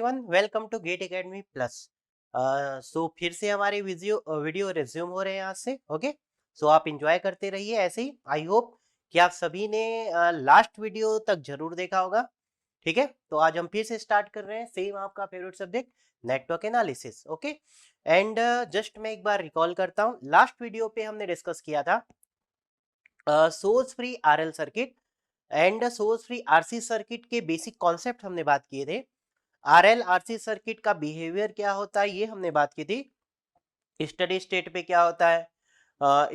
Everyone, welcome to GATE academy plus. So फिर से हमारे वीडियो रिज्यूम हो रहे हैं यहाँ से। ओके, सो आप इंजॉय करते रहिए ऐसे ही। आई होप कि आप सभी ने लास्ट वीडियो तक जरूर देखा होगा। ठीक है, तो आज हम फिर से स्टार्ट कर रहे हैं सेम आपका favourite subject network analysis. Okay, and just मैं एक बार रिकॉल करता हूँ। लास्ट वीडियो पे हमने डिस्कस किया था source free RL circuit and source free RC circuit के बेसिक कॉन्सेप्ट हमने बात किए थे। आरएल आरसी सर्किट का बिहेवियर क्या होता है ये हमने बात की थी। स्टडी स्टेट पे क्या होता है,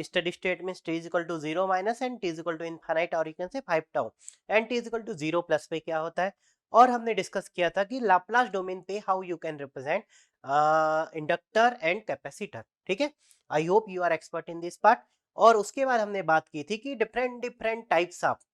स्टडी स्टेट में T is equal to zero minus and T is equal to infinite और you can say 5 tau and T is equal to zero plus पे क्या होता है। और हमने डिस्कस किया था कि लाप्लास डोमेन पे how you can represent inductor and capacitor. ठीक है, I hope you are expert in this part. और उसके बाद हमने बात की थी कि different different types of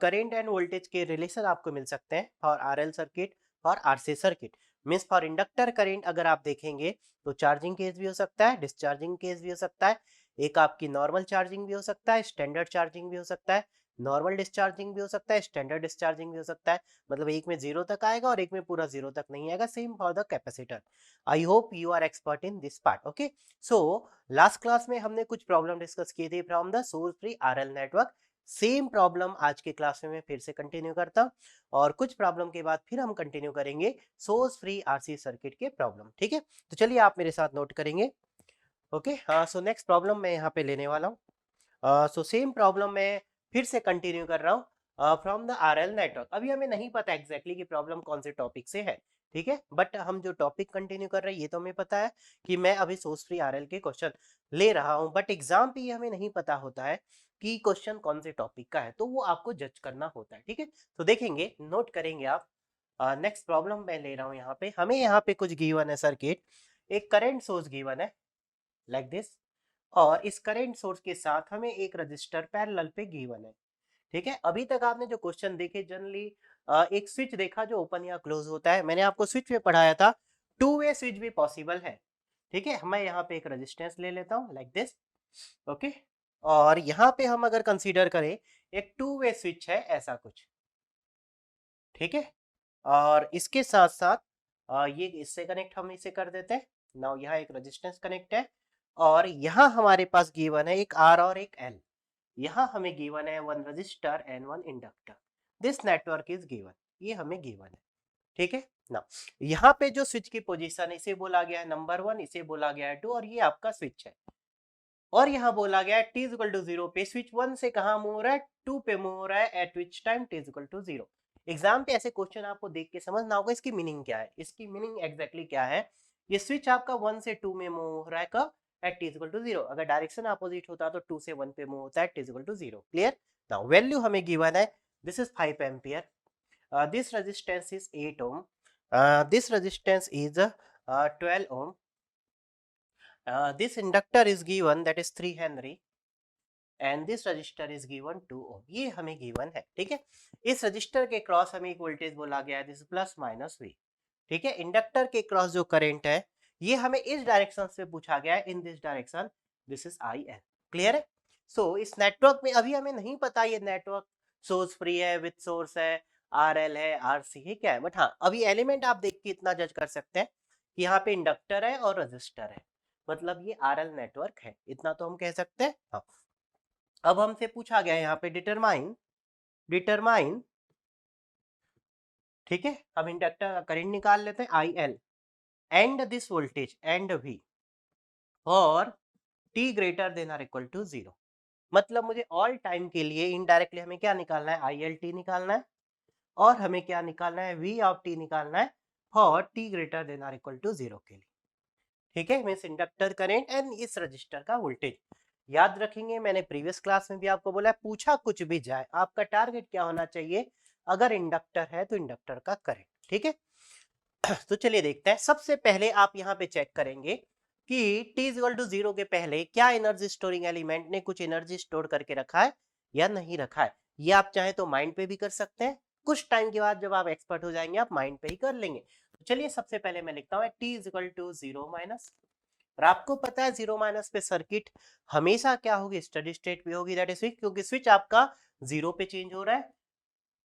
current and voltage के रिलेशन आपको मिल सकते हैं फॉर आरएल सर्किट और RC circuit. Means for inductor current अगर आप देखेंगे तो चार्जिंग केस भी हो सकता है, डिस्चार्जिंग केस भी हो सकता है, एक आपकी नॉर्मल चार्जिंग भी हो सकता है, स्टैंडर्ड चार्जिंग भी हो सकता है, नॉर्मल डिस्चार्जिंग भी हो सकता है, स्टैंडर्ड डिस्चार्जिंग भी हो सकता है। मतलब एक में जीरो तक आएगा और एक में पूरा जीरो तक नहीं आएगा। Same for the capacitor. I hope you are expert in this part. Okay, so last class में हमने कुछ प्रॉब्लम डिस्कस किए थे from the source free RL network. Same problem आज के क्लास में मैं फिर से कंटिन्यू करता हूं और कुछ प्रॉब्लम के बाद फिर हम कंटिन्यू करेंगे सोर्स फ्री आरसी सर्किट के प्रॉब्लम। ठीक है, तो चलिए आप मेरे साथ नोट करेंगे। ओके, हाँ, सो नेक्स्ट प्रॉब्लम मैं यहाँ पे लेने वाला हूँ। सो सेम प्रॉब्लम मैं फिर से कंटिन्यू कर रहा हूँ फ्रॉम द आरएल नेटवर्क। अभी हमें नहीं पता एग्जैक्टली कि प्रॉब्लम कौन से टॉपिक से है। ठीक है, बट हम जो टॉपिक कंटिन्यू कर रहे हैं ये तो हमें पता है कि मैं अभी सोर्स फ्री आरएल के क्वेश्चन ले रहा हूँ, बट एग्जाम पे ये हमें नहीं पता होता है कि क्वेश्चन कौन से टॉपिक का है, तो वो आपको जज करना होता है। ठीक है, तो देखेंगे, नोट करेंगे आप। नेक्स्ट प्रॉब्लम मैं ले रहा हूँ यहाँ पे। हमें यहाँ पे कुछ गिवन है सर्किट, एक करंट सोर्स गिवन है लाइक दिस, और इस करंट सोर्स के साथ हमें एक रजिस्टर पैरेलल पे गिवन है। ठीक है, अभी तक आपने जो क्वेश्चन देखे जनरली एक स्विच देखा जो ओपन या क्लोज होता है। मैंने आपको स्विच में पढ़ाया था टू वे स्विच भी पॉसिबल है। ठीक है, मैं यहाँ पे एक रेजिस्टेंस ले लेता हूँ लाइक दिस। ओके, और यहाँ पे हम अगर कंसीडर करें एक टू वे स्विच है ऐसा कुछ। ठीक है, और इसके साथ साथ ये इससे कनेक्ट हम इसे कर देते हैं। नाउ यहाँ एक रेजिस्टेंस कनेक्ट है और यहाँ हमारे पास गिवन है एक आर और एक एल। यहाँ हमें गिवन है one register and one inductor. This network is given, ये हमें गिवन है। ठीक है ना, यहाँ पे जो स्विच की पोजीशन है इसे बोला गया है नंबर वन, इसे बोला गया है टू, और ये आपका स्विच है। और यहाँ बोला गया है टी इक्वल टू जीरो पे स्विच वन से कहाँ मूव हो रहा है, टू पे मूव हो रहा है, at which time t equal to zero. Exam पे ऐसे क्वेश्चन आपको देख के समझना होगा इसकी मीनिंग क्या है। इसकी मीनिंग एग्जैक्टली क्या है, ये स्विच आपका वन से टू में मूव हो रहा है कब, at t equal to zero. अगर डायरेक्शन अपोजिट होता तो टू से वन पे मूव होता है t equal to zero. Clear. Now value हमें गिवन है, this is 5 ampere, this resistance is 8 ohm, this resistance is 12 ohm, this inductor is given that is 3 henry and this resistor is given 2 ohm। ये हमें given है। ठीक है, इस register के cross हमें एक वोल्टेज बोला गया है, दिस प्लस माइनस वी। ठीक है, इंडक्टर के क्रॉस जो करंट है ये हमें इस डायरेक्शन से पूछा गया है, in this direction, this is I N. Clear है। सो इस नेटवर्क में अभी हमें नहीं पता ये नेटवर्क सोर्स फ्री है, विद सोर्स है, आर एल है, आर सी है, क्या है, बट हाँ अभी एलिमेंट आप देख के इतना जज कर सकते हैं कि यहाँ पे इंडक्टर है और रजिस्टर है, मतलब ये आर एल नेटवर्क है, इतना तो हम कह सकते हैं। हाँ, अब हमसे पूछा गया है यहाँ पे डिटरमाइन, डिटरमाइन। ठीक है, हम इंडक्टर का करंट निकाल लेते हैं I L and this voltage and V और T greater than or equal to zero. मतलब मुझे ऑल टाइम के लिए इनडायरेक्टली हमें क्या निकालना है, आई एल टी निकालना है और हमें क्या निकालना है, वी ऑफ टी निकालना है for t greater than or equal to zero के लिए। ठीक है, मीन्स इंडक्टर करंट एंड इस रजिस्टर का वोल्टेज। याद रखेंगे मैंने प्रीवियस क्लास में भी आपको बोला है, पूछा कुछ भी जाए आपका टारगेट क्या होना चाहिए, अगर इंडक्टर है तो इंडक्टर का करंट। ठीक है, तो चलिए देखते हैं। सबसे पहले आप यहाँ पे चेक करेंगे कि t इक्वल टू जीरो के पहले क्या एनर्जी स्टोरिंग एलिमेंट ने कुछ एनर्जी स्टोर करके रखा है या नहीं रखा है। ये आप चाहे तो माइंड पे भी कर सकते हैं, कुछ टाइम के बाद जब आप एक्सपर्ट हो जाएंगे आप माइंड पे ही कर लेंगे। तो चलिए सबसे पहले मैं लिखता हूँ t equal to zero minus, और आपको पता है जीरो माइनस पे सर्किट हमेशा क्या होगी, स्टडी स्टेट पे होगी, दैट इज स्विच, क्योंकि स्विच आपका जीरो पे चेंज हो रहा है।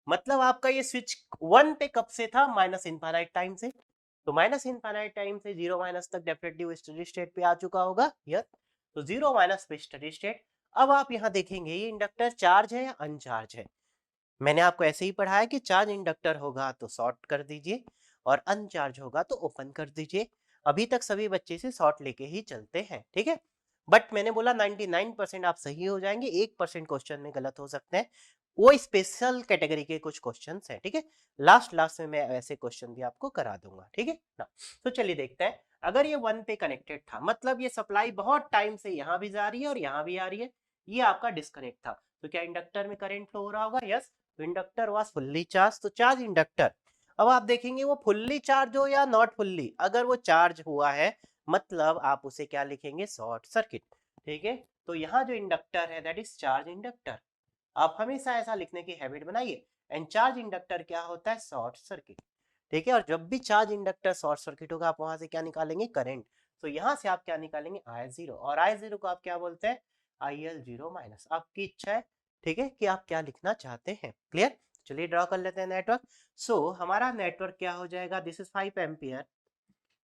मतलब आपका ये स्विच 1 पे कब से था, माइनस इनफाइनाइट टाइम से, तो माइनस इनफाइनाइट टाइम से 0 माइनस तक डेफिनेटली वो स्टडी स्टेट पे आ चुका होगा। यस, तो 0 माइनस पे स्टडी स्टेट। अब आप यहाँ देखेंगे ये इंडक्टर चार्ज है या अनचार्ज है। मैंने आपको ऐसे ही पढ़ाया कि चार्ज इंडक्टर होगा तो शॉर्ट कर दीजिए और अनचार्ज होगा तो ओपन कर दीजिए। अभी तक सभी बच्चे से शॉर्ट लेके ही चलते हैं, ठीक है। बट मैंने बोला 99% आप सही हो जाएंगे, 1% क्वेश्चन में गलत हो सकते हैं, वो स्पेशल कैटेगरी के कुछ क्वेश्चन हैं, ठीक है। लास्ट लास्ट में मैं ऐसे क्वेश्चन भी आपको करा दूंगा, ठीक है ना। तो चलिए देखते हैं, अगर ये 1 पे कनेक्टेड था, मतलब ये सप्लाई बहुत टाइम से यहाँ भी जा रही है और यहाँ भी आ रही है, ये आपका डिस्कनेक्ट था, तो क्या इंडक्टर में करंट फ्लो हो रहा होगा? Yes, inductor was fully charge, तो चार्ज इंडक्टर। अब आप देखेंगे वो फुल्ली चार्ज हो या नॉट फुल्ली, अगर वो चार्ज हुआ है मतलब आप उसे क्या लिखेंगे? शॉर्ट सर्किट, ठीक है। तो यहाँ जो इंडक्टर है दैट इज चार्ज इंडक्टर, आप हमेशा ऐसा लिखने की हैबिट बनाइए। एंड चार्ज इंडक्टर क्या होता है? शॉर्ट सर्किट, ठीक है। और जब भी चार्ज इंडक्टर शॉर्ट सर्किट होगा आप वहां से क्या निकालेंगे? करंट। तो यहाँ से आप क्या निकालेंगे? आई जीरो, और आई जीरो को आप क्या बोलते हैं? I L zero minus. आपकी इच्छा है, ठीक है, कि आप क्या लिखना चाहते हैं। क्लियर? चलिए ड्रॉ कर लेते हैं नेटवर्क। सो हमारा नेटवर्क क्या हो जाएगा? This is 5 ampere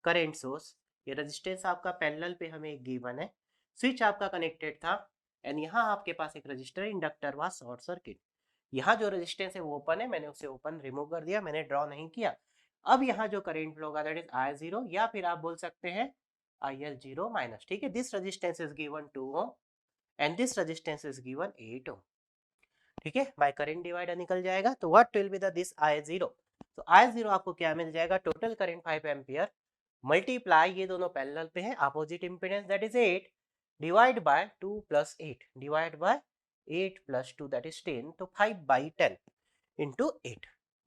current source, ये रेजिस्टेंस आपका पैरेलल पे हमें गिवन है, स्विच आपका कनेक्टेड था, एंड यहाँ आपके पास एक रजिस्टर इंडक्टर वा शॉर्ट सर्किट। यहाँ जो रेजिस्टेंस है वो ओपन है, मैंने उसे ओपन रिमूव कर दिया, मैंने ड्रॉ नहीं किया। अब यहाँ जो करंट फ्लो होगा दैट इज आई जीरो, या फिर आप बोल सकते हैं आई एल जीरो माइनस, ठीक है। This resistance is given 2 ohm and this resistance is given 8 ओम, ठीक है। बाय करंट डिवाइडर निकल जाएगा, तो what will be the this I zero? तो आई जीरो आपको क्या मिल जाएगा? टोटल करंट 5 एम्पियर मल्टीप्लाई, ये दोनों पैरेलल पे हैं, opposite impedance that is 8 divide by 2 plus 8 divide by 8 plus 2 that is 10, तो 5/10 इंटू 8।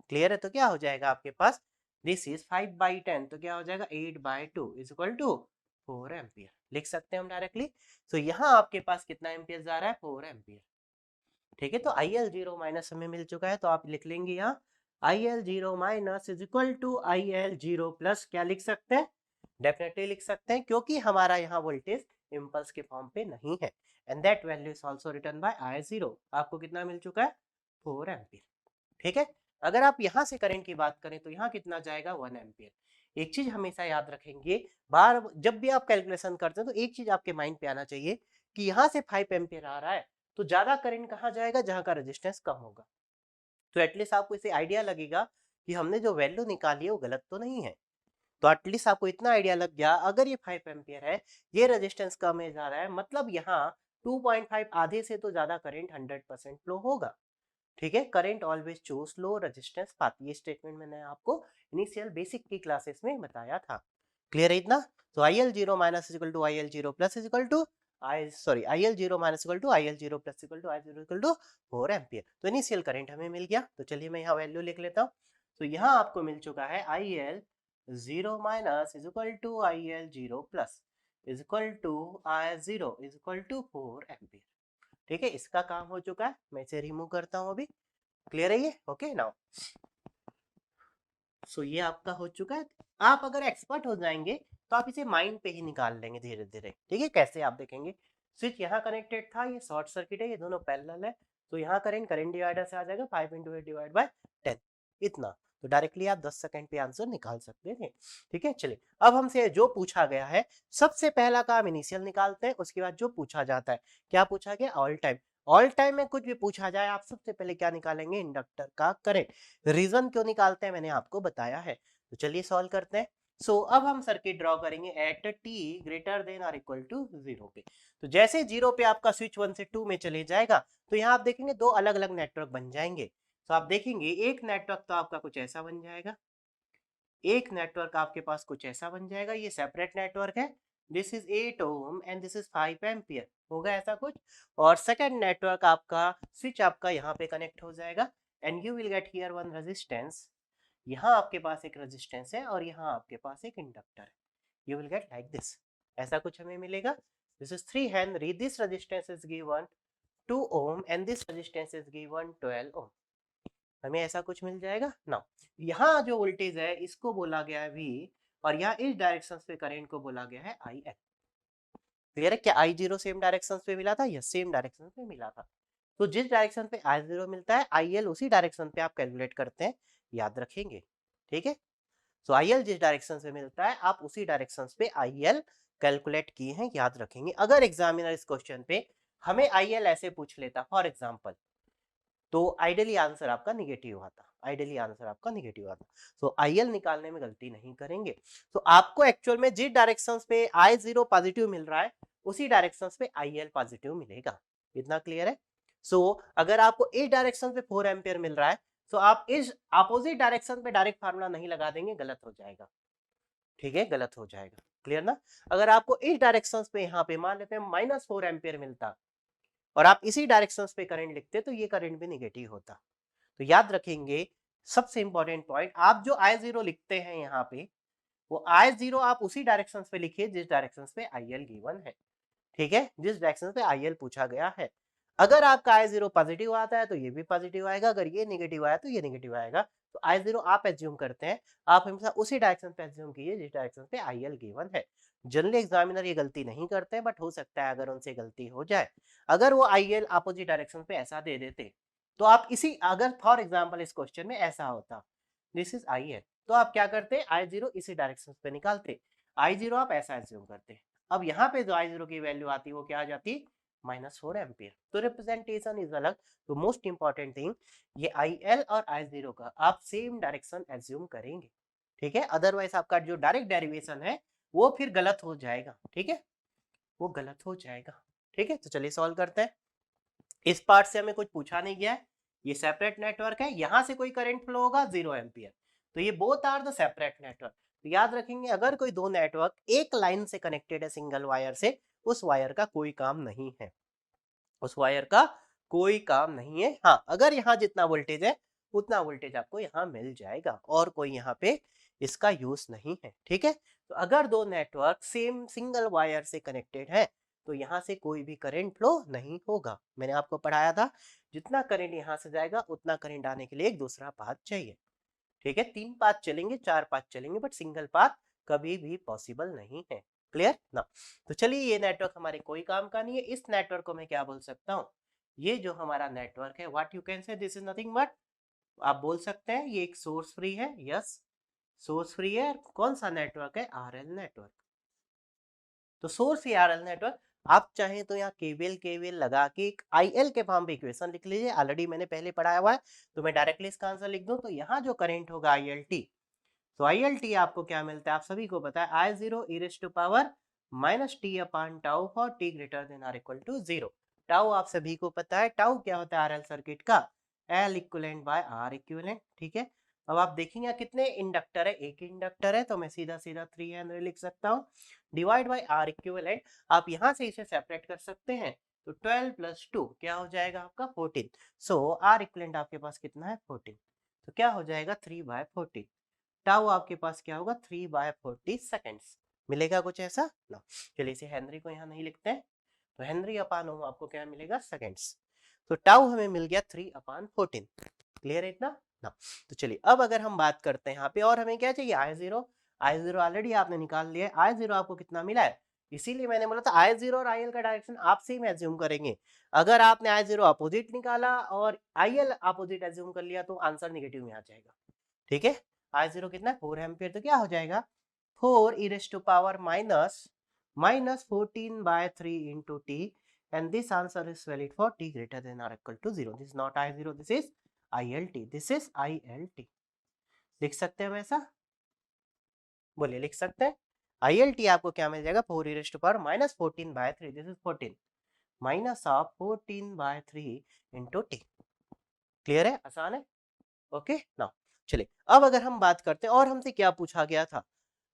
क्लियर है? तो क्या हो जाएगा आपके पास? दिस इज 5/10, तो क्या हो जाएगा? 8/2 इज इक्वल टू 4 एम्पियर। लिख सकते हैं हम डायरेक्टली। तो यहाँ आपके पास कितना एम्पियर जा रहा है? 4 एम्पियर, ठीक है। तो आई एल जीरो माइनस हमें मिल चुका है, तो आप लिख लेंगे यहाँ I L zero minus is equal to I L zero plus, क्या लिख सकते हैं? डेफिनेटली लिख सकते हैं, क्योंकि हमारा यहाँ वोल्टेज इम्पल्स के फॉर्म पे नहीं है, and that value is also written by I zero. आपको कितना मिल चुका है? 4 एम्पियर, ठीक है। अगर आप यहाँ से करंट की बात करें तो यहाँ कितना जाएगा? 1 एम्पियर। एक चीज हमेशा याद रखेंगे, बार जब भी आप कैलकुलेशन करते हैं तो एक चीज आपके माइंड पे आना चाहिए कि यहाँ से 5 एम्पियर आ रहा है, तो ज्यादा करंट कहाँ जाएगा? जहाँ का रेजिस्टेंस कम होगा। तो एटलीस्ट आपको इसे आइडिया लगेगा कि हमने जो वैल्यू निकाली है वो गलत तो नहीं है। तो एटलीस्ट आपको इतना आइडिया लग गया, अगर ये 5 एम्पियर है, ये रेजिस्टेंस कम है जा रहा है, मतलब यहाँ 2.5 आधे से तो ज्यादा करंट 100% फ्लो होगा, ठीक है। Current always choose low resistance path, ये स्टेटमेंट मैंने आपको इनिशियल बेसिक की क्लासेस में बताया था। क्लियर है इतना? तो I L zero minus equal to I L zero plus equal to I L zero minus equal to I L zero plus equal to I zero equal to 4 ampere. तो initial current हमें मिल गया, तो चलिए मैं यहाँ value लिख लेता हूँ। तो यहाँ आपको मिल चुका है I L zero minus is equal to I L zero plus is equal to I zero is equal to 4 ampere, ठीक है। इसका काम हो चुका है, मैं इसे रिमूव करता हूँ अभी। क्लियर है ये? ओके नाउ, सो ये आपका हो चुका है। आप अगर एक्सपर्ट हो जाएंगे तो आप इसे माइंड पे ही निकाल लेंगे धीरे धीरे, ठीक है। कैसे? आप देखेंगे स्विच यहाँ कनेक्टेड था, ये शॉर्ट सर्किट है, ये दोनों पैरेलल है, तो यहाँ करंट डिवाइडर से आ जाएगा 5 इंटू 8 डिवाइड बाय 10, इतना। तो डायरेक्टली आप 10 सेकंड पे आंसर निकाल सकते थे, ठीक है। चलिए अब हमसे जो पूछा गया है, सबसे पहला काम इनिशियल निकालते हैं, उसके बाद जो पूछा जाता है, क्या पूछा गया? All time. ऑल टाइम में कुछ भी पूछा जाए आप सबसे पहले क्या निकालेंगे? इंडक्टर का करंट। रीजन क्यों निकालते हैं मैंने आपको बताया है, तो चलिए सॉल्व करते हैं। सो अब हम सर्किट ड्रॉ करेंगे एट टी ग्रेटर देन और इक्वल टू 0 पे। तो जैसे 0 पे आपका स्विच 1 से 2 में चले जाएगा, तो यहाँ आप देखेंगे दो अलग अलग नेटवर्क बन जाएंगे। तो आप देखेंगे एक नेटवर्क तो आपका कुछ ऐसा बन जाएगा, एक नेटवर्क आपके पास कुछ ऐसा बन जाएगा, ये सेपरेट नेटवर्क है, this is 8 Om and this is 5 ampere, होगा ऐसा कुछ। और सेकंड नेटवर्क आपका स्विच आपका यहाँ पे कनेक्ट हो जाएगा, and you will get here one resistance, यहाँ आपके पास एक रेजिस्टेंस है और यहाँ आपके पास एक इंडक्टर है, you will get like this, ऐसा कुछ हमें मिलेगा। This is 3 Henry, this resistance is given 2 ohm and this resistance is given 12 ओम, हमें ऐसा कुछ मिल जाएगा ना। यहाँ जो वोल्टेज है इसको बोला गया है V, और यहाँ इस डायरेक्शन पे करंट को बोला गया है IL। क्लियर है? क्या I0 सेम डायरेक्शन पे मिला था? यस, सेम डायरेक्शन पे मिला था। तो जिस डायरेक्शन पे I0 मिलता है IL उसी डायरेक्शन पे आप कैलकुलेट करते हैं, याद रखेंगे, ठीक है। सो IL जिस डायरेक्शन से मिलता है आप उसी डायरेक्शन पे IL कैलकुलेट किए हैं, याद रखेंगे। अगर एग्जामिनर इस क्वेश्चन पे हमें IL ऐसे पूछ लेता फॉर एग्जाम्पल, तो आइडियली आंसर आपका निगेटिव आता, आइडियली आंसर आपका निगेटिव आता। सो IL निकालने में गलती नहीं करेंगे। तो आपको एक्चुअल में जिस डायरेक्शन पे I0 पॉजिटिव मिल रहा है उसी डायरेक्शन पे IL पॉजिटिव मिलेगा। इतना क्लियर है। सो अगर आपको इस डायरेक्शन पे 4 एम्पियर मिल रहा है तो आप इस अपोजिट डायरेक्शन पे डायरेक्ट फार्मूला नहीं लगा देंगे, गलत हो जाएगा, ठीक है, गलत हो जाएगा। क्लियर ना। अगर आपको इस डायरेक्शन पे यहाँ पे मान लेते हैं -4 एम्पियर मिलता और आप इसी डायरेक्शन पे करंट लिखते तो ये करंट भी निगेटिव होता। तो याद रखेंगे सबसे इंपॉर्टेंट पॉइंट, आप जो I0 लिखते हैं यहाँ पे वो I0 आप उसी डायरेक्शन पे लिखिए जिस डायरेक्शन पे IL गिवन है, ठीक है, जिस डायरेक्शन पे IL पूछा गया है। अगर आपका I0 पॉजिटिव आता है तो ये भी पॉजिटिव आएगा, अगर ये नेगेटिव आया तो ये नेगेटिव आएगा। तो I0 आप एज्यूम करते हैं, आप हमेशा उसी डायरेक्शन पे एज्यूम कीजिए जिस डायरेक्शन पे IL गिवन है। जनरली एग्जामिनर ये गलती नहीं करते हैं, बट हो सकता है अगर उनसे गलती हो जाए। अगर वो IL अपोजिट डायरेक्शन पे ऐसा दे देते तो आप इसी, अगर फॉर एग्जाम्पल इस क्वेश्चन में ऐसा होता दिस इज IL, तो आप क्या करते I0 इसी डायरेक्शन पे निकालते, I0 आप ऐसा एज्यूम करते। अब यहाँ पे जो I0 की वैल्यू आती वो क्या आ जाती, -4 एम्पियर। तो रिप्रेजेंटेशन इज अलग। तो मोस्ट इंपॉर्टेंट थिंग ये IL और I0 का आप सेम डायरेक्शन एज्यूम करेंगे, ठीक है, अदरवाइज आपका जो डायरेक्ट डेरिवेशन है वो फिर गलत हो जाएगा, ठीक है, वो गलत हो जाएगा, ठीक है। तो चलिए सॉल्व करते हैं। इस पार्ट से हमें कुछ पूछा नहीं गया है, ये सेपरेट नेटवर्क है, यहां से कोई करंट फ्लो होगा 0 एम्पियर, तो ये both are the separate network. तो याद रखेंगे अगर कोई दो नेटवर्क एक लाइन से कनेक्टेड है सिंगल वायर से, उस वायर का कोई काम नहीं है, उस वायर का कोई काम नहीं है। हाँ, अगर यहाँ जितना वोल्टेज है उतना वोल्टेज आपको यहाँ मिल जाएगा और कोई यहाँ पे इसका यूज नहीं है, ठीक है। तो अगर दो नेटवर्क सेम सिंगल वायर से कनेक्टेड है तो यहाँ से कोई भी करंट फ्लो नहीं होगा। मैंने आपको पढ़ाया था जितना करंट यहाँ से जाएगा उतना करंट आने के लिए एक दूसरा पाथ चाहिए, ठीक है। 3 पाथ चलेंगे, 4 पाथ चलेंगे, बट सिंगल पाथ कभी भी पॉसिबल नहीं है। क्लियर ना। तो चलिए ये नेटवर्क हमारे कोई काम का नहीं है। इस नेटवर्क को मैं क्या बोल सकता हूँ, ये जो हमारा नेटवर्क है व्हाट यू कैन से दिस इज नथिंग बट, आप बोल सकते हैं ये एक सोर्स फ्री है। यस, सोर्स फ्री है। कौन सा नेटवर्क है, RL नेटवर्क। तो सोर्स ही RL नेटवर्क। आप चाहें तो यहाँ केवीएल लगा के एक IL के फॉर्म पे इक्वेशन लिख लीजिए, ऑलरेडी मैंने पहले पढ़ाया हुआ है, तो मैं डायरेक्टली इसका आंसर लिख दूं। तो यहाँ जो करंट होगा ILT, तो ILT आपको क्या मिलता है, आप सभी को पता है I0 e raise to power -t upon tau for t greater than or equal to 0। Tau आप सभी को पता है, टाउ क्या होता है RL सर्किट का, L equivalent by R equivalent, ठीक है। अब आप देखेंगे कितने इंडक्टर है, एक इंडक्टर है, तो मैं सीधा सीधा 3 हेनरी लिख सकता हूँ, डिवाइड बाय R इक्विवेलेंट। आप यहाँ से इसे सेपरेट कर सकते हैं, तो 12 + 2 क्या हो जाएगा आपका 14। सो R इक्विवेलेंट आपके पास कितना है 14, तो क्या हो जाएगा 3/14। टाउ आपके पास क्या होगा 3/40 सेकेंड्स। मिलेगा कुछ ऐसा ना। चलिए इसे हेनरी को यहाँ नहीं लिखते हैं, तो हेनरी अपान ओम आपको क्या मिलेगा सेकेंड्स। तो टाउ हमें मिल गया 3/14। क्लियर है इतना ना। तो चलिए अब अगर हम बात करते हैं यहाँ पे, और हमें क्या चाहिए I0 ऑलरेडी आपने निकाल लिया है। I0 आपको कितना मिला है, इसीलिए मैंने बोला था I0 और IL का डायरेक्शन आप सेम एज्यूम करेंगे। अगर आपने I0 अपोजिट निकाला और IL अपोजिट एज्यूम कर लिया तो आंसर निगेटिव में आ जाएगा, ठीक है। I0 कितना 4 एम्पियर, तो क्या हो जाएगा 4 e raised to power -14/3 into t, and this answer is valid for t greater than or equal to 0. This is not I0, this is ILT, this is ILT। लिख सकते हैं वैसा, बोलिए लिख सकते हैं। ILT आपको क्या मिल जाएगा 4 e raised to power -14/3, this is 14 minus of 14/3 into t। Clear है, आसान है, ओके ना। चलिए अब अगर हम बात करते हैं और हमसे क्या पूछा गया था,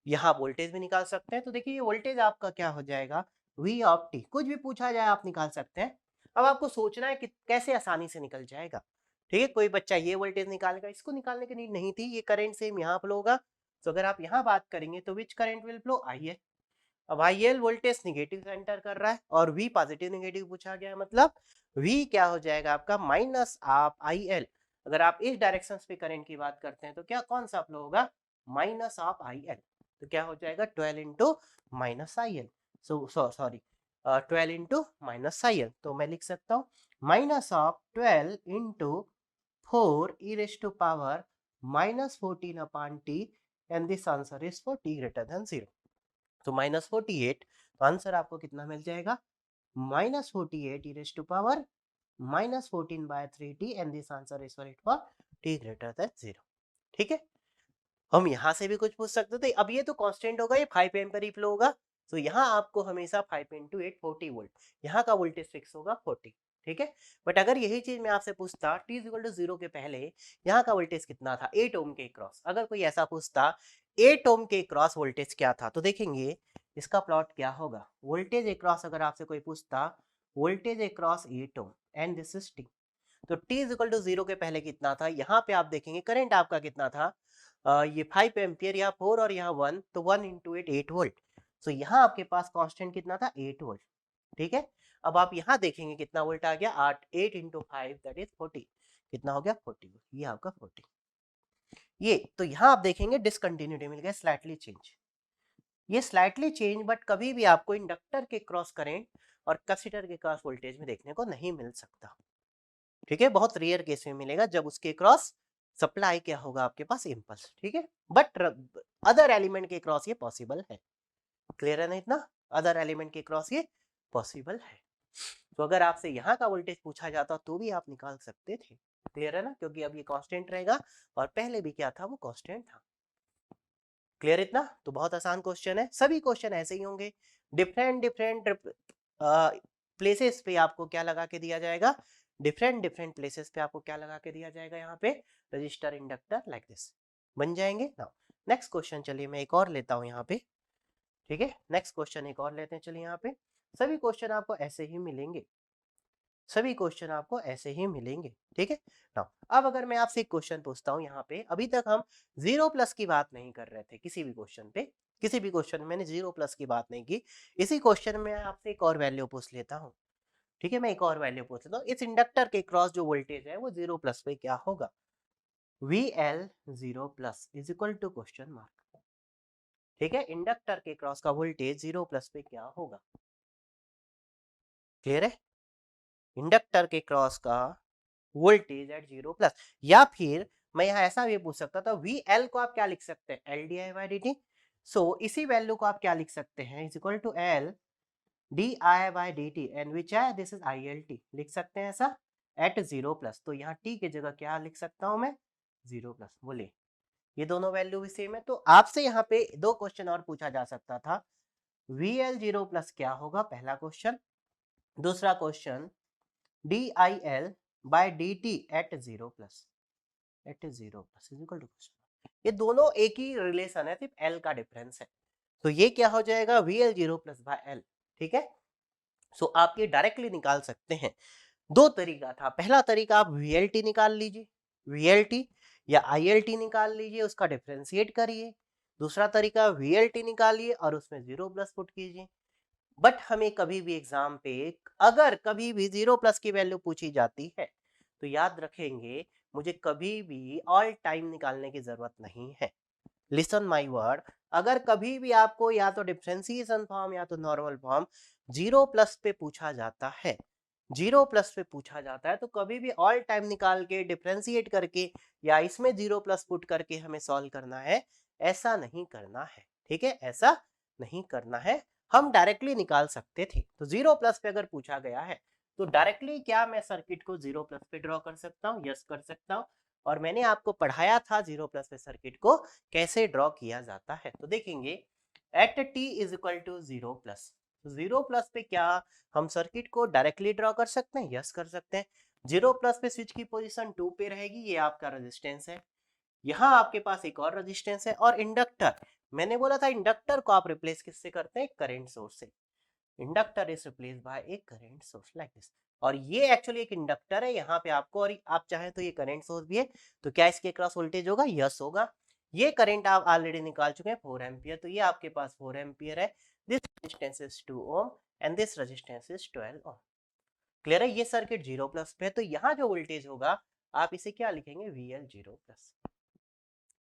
यहाँ वोल्टेज भी निकाल सकते हैं। तो देखिए ये वोल्टेज आपका क्या हो जाएगा V ऑफ t, कुछ भी पूछा जाए आप निकाल सकते हैं। अब आपको सोचना है कि कैसे आसानी से निकल जाएगा, ठीक है। कोई बच्चा ये वोल्टेज निकालेगा, इसको निकालने की नीड नहीं थी, ये करंट सेम यहाँ फ्लो होगा। तो अगर आप यहाँ बात करेंगे तो विच करंट विल फ्लो, IL। अब IL वोल्टेज निगेटिव से एंटर कर रहा है और V पॉजिटिव नेगेटिव पूछा गया है, मतलब V क्या हो जाएगा आपका माइनस ऑफ IL। अगर आप इस डायरेक्शन पे करंट की बात करते हैं तो क्या कौन सा फ्लो होगा, माइनस ऑफ IL। तो क्या हो जाएगा 12 into -IL, sorry 12 into minus I L, तो मैं लिख सकता हूँ minus of 12 into 4 e raise to power minus 14 upon t, and this answer is for t greater than 0। तो माइनस 48, तो आंसर आपको कितना मिल जाएगा, minus 48 e raise to power minus 14 by 3t, and this answer is for t greater than 0। ठीक है, हम यहाँ से भी कुछ पूछ सकते थे। अब ये तो कांस्टेंट होगा, ये 5 एम्पीयर फ्लो होगा, तो यहाँ आपको हमेशा 5 इंटू 8 40 वोल्ट, यहाँ का वोल्टेज फिक्स होगा 40। ठीक है, बट अगर यही चीज मैं आपसे पूछता t इक्वल टू 0 के पहले यहाँ का वोल्टेज कितना था 8 ओम के क्रॉस, अगर कोई ऐसा पूछता 8 ओम के क्रॉस वोल्टेज क्या था, तो देखेंगे इसका प्लॉट क्या होगा। वोल्टेज अक्रॉस अगर आपसे कोई पूछता voltage across 8 Om and this is t, तो t इक्वल टू 0 के पहले कितना था, यहाँ पे आप देखेंगे करंट आपका कितना था, ये 5 एम्पियर, या 4 और यहाँ 1, तो 1 इंटू 8 वोल्ट, तो यहाँ आपके पास कांस्टेंट कितना था 8 वोल्ट। ठीक है, अब आप यहाँ देखेंगे कितना वोल्ट आ गया, 8 इंटू 5 दैट इज 40, कितना हो गया 40, ये आपका 40। ये तो यहाँ आप देखेंगे डिसकंटिन्यूटी मिल गया, स्लाइटली चेंज, ये स्लाइटली चेंज, बट कभी भी आपको इंडक्टर के क्रॉस करंट और कैपेसिटर के क्रॉस वोल्टेज में देखने को नहीं मिल सकता। ठीक है, बहुत रेयर केस में मिलेगा जब उसके क्रॉस सप्लाई क्या होगा आपके पास, इम्पल्स। ठीक है, बट अदर एलिमेंट के क्रॉस ये पॉसिबल है। क्लियर है ना इतना, अदर एलिमेंट के क्रॉस ये पॉसिबल है। तो अगर आपसे यहाँ का वोल्टेज पूछा जाता तो भी आप निकाल सकते थे। क्लियर है ना, क्योंकि अब ये कांस्टेंट रहेगा और पहले भी क्या था, वो कांस्टेंट था। क्लियर इतना, तो बहुत आसान क्वेश्चन है, सभी क्वेश्चन ऐसे ही होंगे। डिफरेंट डिफरेंट प्लेसेस पे आपको क्या लगा के दिया जाएगा, डिफरेंट डिफरेंट प्लेसेस पे आपको क्या लगा के दिया जाएगा, यहाँ पे रजिस्टर इंडक्टर लाइक दिस बन जाएंगे। नाउ नेक्स्ट क्वेश्चन, चलिए मैं एक और लेता हूँ यहाँ पे। ठीक है, नेक्स्ट क्वेश्चन एक और लेते हैं, चलिए यहाँ पे सभी क्वेश्चन आपको ऐसे ही मिलेंगे, सभी क्वेश्चन आपको ऐसे ही मिलेंगे। ठीक है, नाउ अब अगर मैं आपसे एक क्वेश्चन पूछता हूँ, यहाँ पे अभी तक हम 0+ की बात नहीं कर रहे थे किसी भी क्वेश्चन पे, किसी भी क्वेश्चन में मैंने 0+ की बात नहीं की, इसी क्वेश्चन में आपसे एक और वैल्यू पूछ लेता हूँ। ठीक है, मैं एक और वैल्यू पूछ लेता हूँ, इस इंडक्टर के क्रॉस जो वोल्टेज है वो 0+ पे क्या होगा, VL 0+ is equal to question mark. ठीक है, इंडक्टर के क्रॉस का वोल्टेज 0+ पे क्या होगा। क्लियर है, इंडक्टर के क्रॉस का वोल्टेज एट 0+, या फिर मैं यहाँ ऐसा भी पूछ सकता था, VL को आप क्या लिख सकते हैं, L D I by D T. So इसी वैल्यू को आप क्या लिख सकते हैं, is equal to L D I by D T, and which है this is I L T, लिख सकते हैं ऐसा एट 0+। तो यहाँ टी की जगह क्या लिख सकता हूँ मैं, 0+। बोलिए, ये दोनों वैल्यू भी सेम है, तो आपसे यहाँ पे दो क्वेश्चन और पूछा जा सकता था, VL 0+ क्या होगा, पहला क्वेश्चन। दूसरा question, D I L by D T at 0+, at 0+ is equal to question. ये दोनों एक ही रिलेशन है, सिर्फ एल का डिफरेंस है, तो ये क्या हो जाएगा, VL 0+ बाय एल। ठीक है, सो आप ये डायरेक्टली निकाल सकते हैं। दो तरीका था, पहला तरीका आप VLT निकाल लीजिए, VLT या ILT निकाल लीजिए, उसका डिफरेंशिएट करिए। दूसरा तरीका VLT निकालिए और उसमें 0+ पुट कीजिए। बट हमें कभी भी एग्जाम पे अगर कभी भी 0+ की वैल्यू पूछी जाती है, तो याद रखेंगे मुझे कभी भी ऑल टाइम निकालने की जरूरत नहीं है। लिसन माय वर्ड, अगर कभी भी आपको या तो डिफरेंशिएशन फॉर्म या तो नॉर्मल फॉर्म 0+ पे पूछा जाता है, 0+ पे पूछा जाता है, तो कभी भी ऑल टाइम निकाल के डिफरेंशिएट करके या इसमें 0+ पुट करके हमें सॉल्व करना है, ऐसा नहीं करना है। ठीक है, ऐसा नहीं करना है, हम डायरेक्टली निकाल सकते थे। तो 0+ पे अगर पूछा गया है तो डायरेक्टली क्या मैं सर्किट को 0+ पे ड्रॉ कर सकता हूँ, यस कर सकता हूँ। और मैंने आपको पढ़ाया था 0+ पे सर्किट को कैसे ड्रॉ किया जाता है। तो देखेंगे at t is equal to 0+, 0+ पे क्या हम सर्किट को डायरेक्टली ड्रॉ कर सकते हैं, यस कर सकते हैं। 0+ पे स्विच की पोजीशन 2 पे रहेगी, ये आपका रेजिस्टेंस है। यहाँ आपके पास एक और रेजिस्टेंस है, और इंडक्टर, मैंने बोला था इंडक्टर को आप रिप्लेस किससे करते हैं, करंट सोर्स से। Inductor is replace by A current source like this, और ये एक्चुअली एक इंडक्टर है यहाँ पे आपको, और आप चाहें तो ये करंट सोर्स भी है, तो क्या इसके क्रॉस वोल्टेज होगा, यस होगा। ये करंट आप ऑलरेडी निकाल चुके हैं 4 एम्पियर, तो ये आपके पास 4 एम्पियर है। This resistance is 2 ohm and this resistance is 12 ohm. Clear है, ये सर्किट 0+ पे है, तो यहाँ जो वोल्टेज होगा आप इसे क्या लिखेंगे, VL 0+।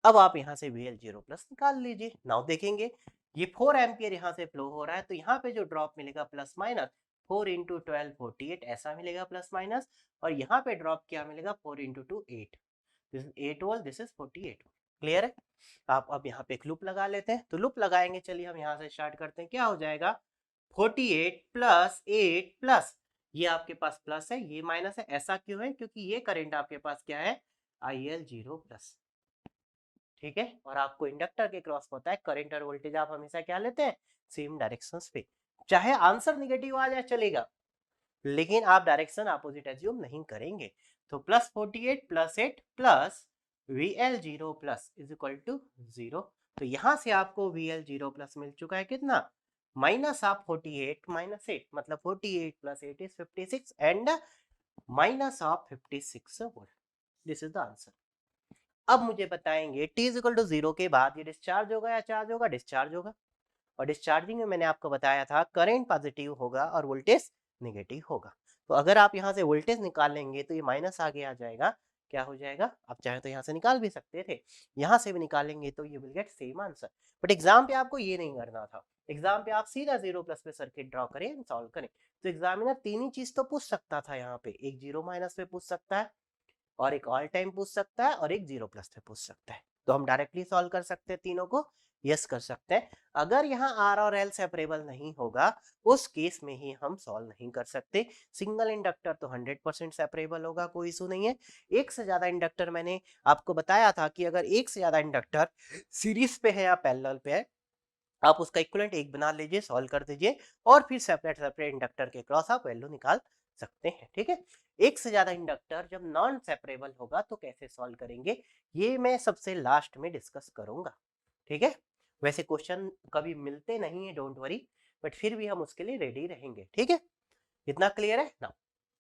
अब आप यहाँ से VL 0+ निकाल लीजिए। नाउ देखेंगे ये 4 एम्पियर यहाँ से फ्लो हो रहा है, तो यहाँ पे जो ड्रॉप मिलेगा प्लस माइनस 4 इंटू 12 48 ऐसा मिलेगा प्लस माइनस, और यहाँ पे ड्रॉप क्या मिलेगा 4 into 2 8, this is 8 volt, this is 48। Clear है? आप अब यहाँ पे एक लूप लगा लेते हैं, तो लूप लगाएंगे, चलिए हम यहाँ से स्टार्ट करते हैं। क्या हो जाएगा 48 प्लस 8 प्लस, ये आपके पास प्लस है, ये माइनस है, ऐसा क्यों है? क्योंकि ये करंट आपके पास क्या है IL 0 प्लस। ठीक है, और आपको इंडक्टर के क्रॉस पता है करंट और वोल्टेज आप हमेशा क्या लेते हैं सेम डायरेक्शंस पे, चाहे आंसर निगेटिव आ जाए चलेगा, लेकिन आप डायरेक्शन अपोजिट एज्यूम नहीं करेंगे। तो plus 48 plus 8 plus VL 0 plus is equal to 0। तो यहां से आपको VL 0 प्लस मिल चुका है कितना माइनस ऑफ 48 माइनस 8, मतलब 48 plus 8 is 56 and minus of 56 volt. This is the answer. अब मुझे बताएंगे t इक्वल टू 0 के बाद ये डिस्चार्ज होगा या चार्ज होगा? डिस्चार्ज होगा। और डिस्चार्जिंग में मैंने आपको बताया था करंट पॉजिटिव होगा और वोल्टेज नेगेटिव होगा। तो अगर आप यहाँ से वोल्टेज निकालेंगे तो ये माइनस आगे आ जाएगा, क्या हो जाएगा? आप चाहे तो यहाँ से निकाल भी सकते थे, यहाँ से भी निकालेंगे तो ये will get same answer. But exam पे आपको ये नहीं करना था, एग्जाम पे आप सीधा 0 प्लस पे सर्किट ड्रॉ करें एंड सॉल्व करें। तो एग्जामिनर तीन ही चीज तो पूछ सकता था यहाँ पे, एक 0 माइनस पे पूछ सकता है, और एक ऑल टाइम पूछ सकता है, और एक 0 प्लस पे पूछ सकता है। तो हम डायरेक्टली सॉल्व कर सकते हैं तीनों को, यस कर सकते हैं। अगर यहाँ आर और एल सेपरेबल नहीं होगा उस केस में ही हम सॉल्व नहीं कर सकते। सिंगल इंडक्टर तो 100% सेपरेबल होगा, कोई इशू नहीं है। एक से ज्यादा इंडक्टर मैंने आपको बताया था कि अगर एक से ज्यादा इंडक्टर सीरीज पे है या पैरेलल पे है, आप उसका इक्विवेलेंट एक बना लीजिए, सॉल्व कर दीजिए, और फिर सेपरेट सेपरेट इंडक्टर के क्रॉस आप वैल्यू निकाल सकते हैं। ठीक है, एक से ज्यादा इंडक्टर जब नॉन सेपरेबल होगा तो कैसे सॉल्व करेंगे ये मैं सबसे लास्ट में डिस्कस करूंगा। ठीक है, वैसे क्वेश्चन कभी मिलते नहीं है, डोंट वरी, बट फिर भी हम उसके लिए रेडी रहेंगे। ठीक है, इतना क्लियर है ना?